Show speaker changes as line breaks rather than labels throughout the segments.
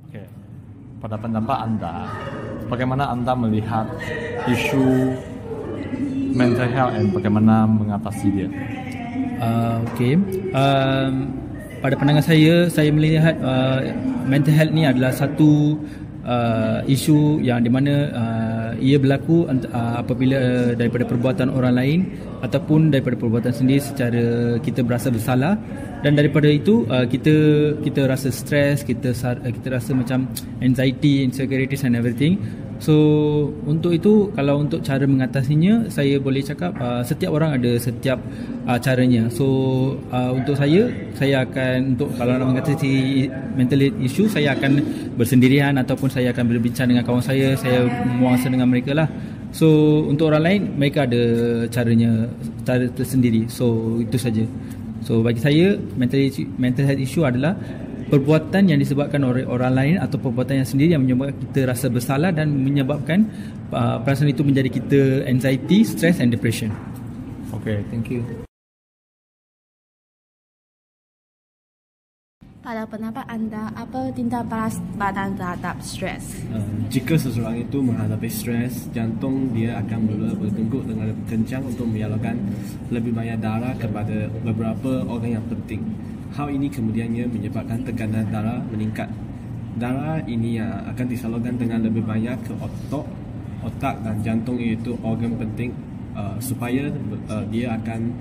Oke, pada pendapat Anda, bagaimana Anda melihat isu mental health dan bagaimana mengatasi dia?
Okey. Pada pandangan saya melihat mental health ni adalah satu isu yang di mana ia berlaku apabila daripada perbuatan orang lain ataupun daripada perbuatan sendiri secara kita berasa bersalah, dan daripada itu kita rasa stres, kita rasa macam anxiety, insecurities and everything. So untuk itu, kalau untuk cara mengatasinya, saya boleh cakap setiap orang ada setiap caranya. So untuk saya akan, untuk kalau nak mengatasi mental issue, saya akan bersendirian ataupun saya akan berbincang dengan kawan saya memuasa dengan mereka lah. So untuk orang lain, mereka ada cara tersendiri. So itu saja. So bagi saya, mental health issue adalah perbuatan yang disebabkan oleh orang lain atau perbuatan yang sendiri yang menyebabkan kita rasa bersalah dan menyebabkan perasaan itu menjadi kita anxiety, stress and depression.
Okay, thank you.
Pada pendapat anda, apa tindak balas badan terhadap stres?
Jika seseorang itu menghadapi stres, jantung dia akan mula berdegup dengan lebih kencang untuk menyalurkan lebih banyak darah kepada beberapa organ yang penting. Hal ini kemudiannya menyebabkan tekanan darah meningkat. Darah ini yang akan disalurkan dengan lebih banyak ke otak dan jantung, iaitu organ penting, supaya dia akan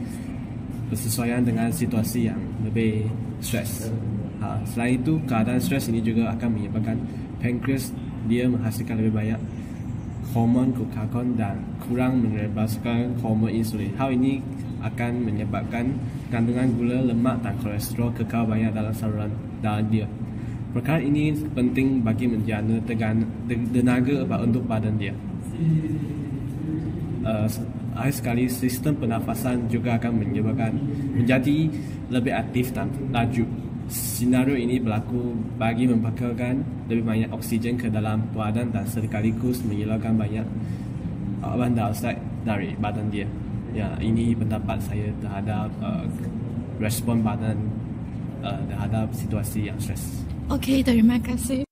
bersesuaian dengan situasi yang lebih stres. Selain itu, keadaan stres ini juga akan menyebabkan pankreas dia menghasilkan lebih banyak hormon glukagon dan kurang melepaskan hormon insulin. Hal ini akan menyebabkan kandungan gula, lemak dan kolesterol kekal banyak dalam saluran darah dia. Perkara ini penting bagi menjana tenaga untuk badan dia. Akhir sekali, sistem pernafasan juga akan menjadi lebih aktif dan laju. Senario ini berlaku bagi mempakarkan lebih banyak oksigen ke dalam badan dan sekaligus menghilangkan banyak carbon dioxide dari badan dia. Ya, ini pendapat saya terhadap respon badan terhadap situasi yang stres.
Okey, terima kasih.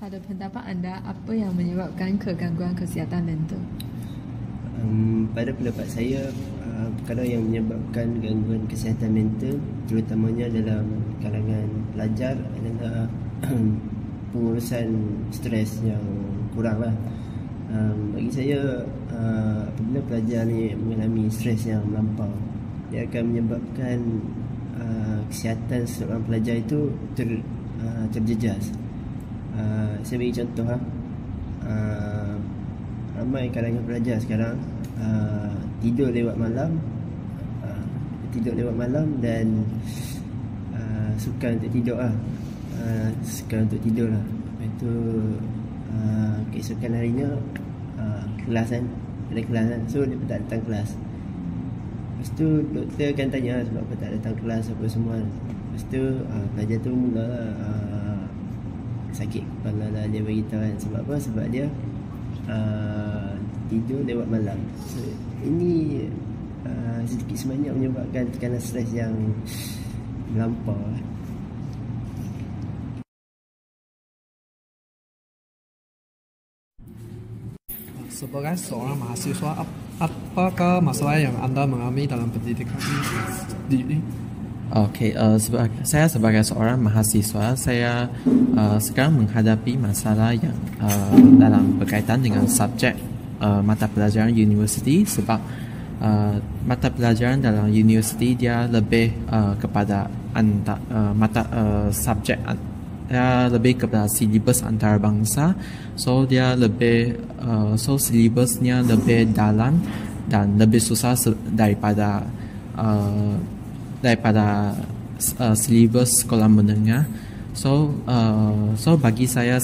Pada pendapat anda, apa yang menyebabkan kegangguan kesihatan mental?
Pada pendapat saya, perkara yang menyebabkan gangguan kesihatan mental terutamanya dalam kalangan pelajar adalah pengurusan stres yang kurang lah. Bagi saya, apabila pelajar ni mengalami stres yang melampau, dia akan menyebabkan kesihatan seorang pelajar itu terjejas. Saya bagi contoh ramai kalangan pelajar sekarang tidur lewat malam dan suka untuk tidur lah. Lepas tu keesokan harinya kelas kan, so dia tak datang kelas. Lepas tu doktor akan tanya sebab apa tak datang kelas apa semua. Lepas tu pelajar tu mula sakit kepala lah, dia beritahu kan. Sebab apa? Sebab dia tidur lewat malam. So ini sedikit sebanyak menyebabkan tekanan stres yang melampau.
Sebagai seorang mahasiswa, apakah masalah yang anda mengalami dalam pendidikan ini?
Okey, saya sebagai seorang mahasiswa, saya sekarang menghadapi masalah yang dalam berkaitan dengan subjek mata pelajaran universiti, sebab mata pelajaran dalam universiti dia lebih kepada subjek dia lebih kepada silibus antarabangsa. So dia lebih silibusnya lebih dalam dan lebih susah daripada silibus sekolah menengah. So bagi saya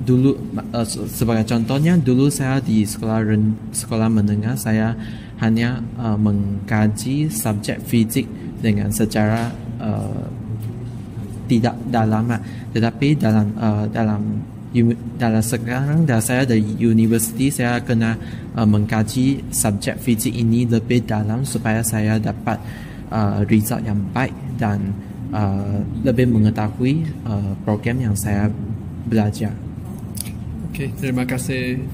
dulu sebagai contohnya, dulu saya di sekolah menengah, saya hanya mengkaji subjek fizik dengan secara tidak dalam, tetapi dalam sekarang dah saya dari universiti, saya kena mengkaji subjek fizik ini lebih dalam supaya saya dapat result yang baik dan lebih mengetahui program yang saya belajar.
Okey, terima kasih.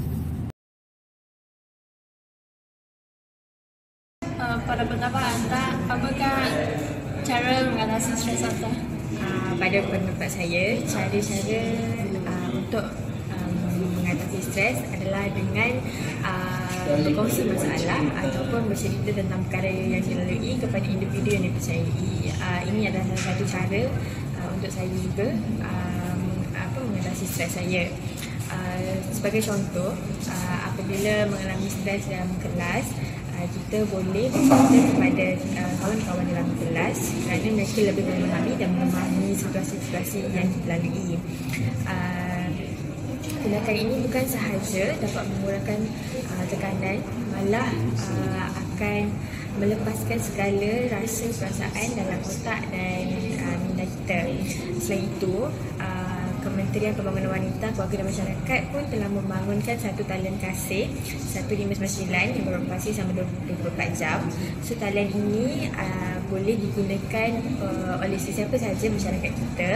Pada pendapat anda, apakah cara mengatasi stres anda?
Pada pendapat saya, cara-cara untuk mengatasi stres adalah dengan berkongsi masalah ataupun bercerita tentang perkara yang dilalui kepada individu yang dipercayai. Ini adalah salah satu cara untuk saya juga mengatasi stres saya. Sebagai contoh, apabila mengalami stres dalam kelas, kita boleh bercerita kepada kawan-kawan dalam kelas kerana mereka lebih memahami dan memahami situasi-situasi yang dilalui. Tindakan ini bukan sahaja dapat mengurangkan tekanan, malah akan melepaskan segala rasa perasaan dalam otak dan minda kita. Selain itu, Kementerian Pembangunan Wanita, Keluarga dan Masyarakat pun telah membangunkan satu talian kasih 1599 yang beroperasi selama 24 jam. So talian ini boleh digunakan oleh sesiapa sahaja masyarakat kita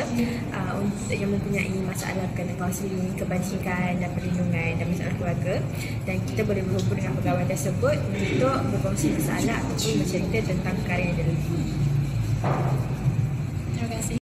yang mempunyai masalah berkaitan kaunseling, kebajikan dan perlindungan dan masalah keluarga, dan kita boleh berhubung dengan pegawai tersebut untuk berkongsi masalah ataupun bercerita tentang perkara yang dilalui.
Terima kasih.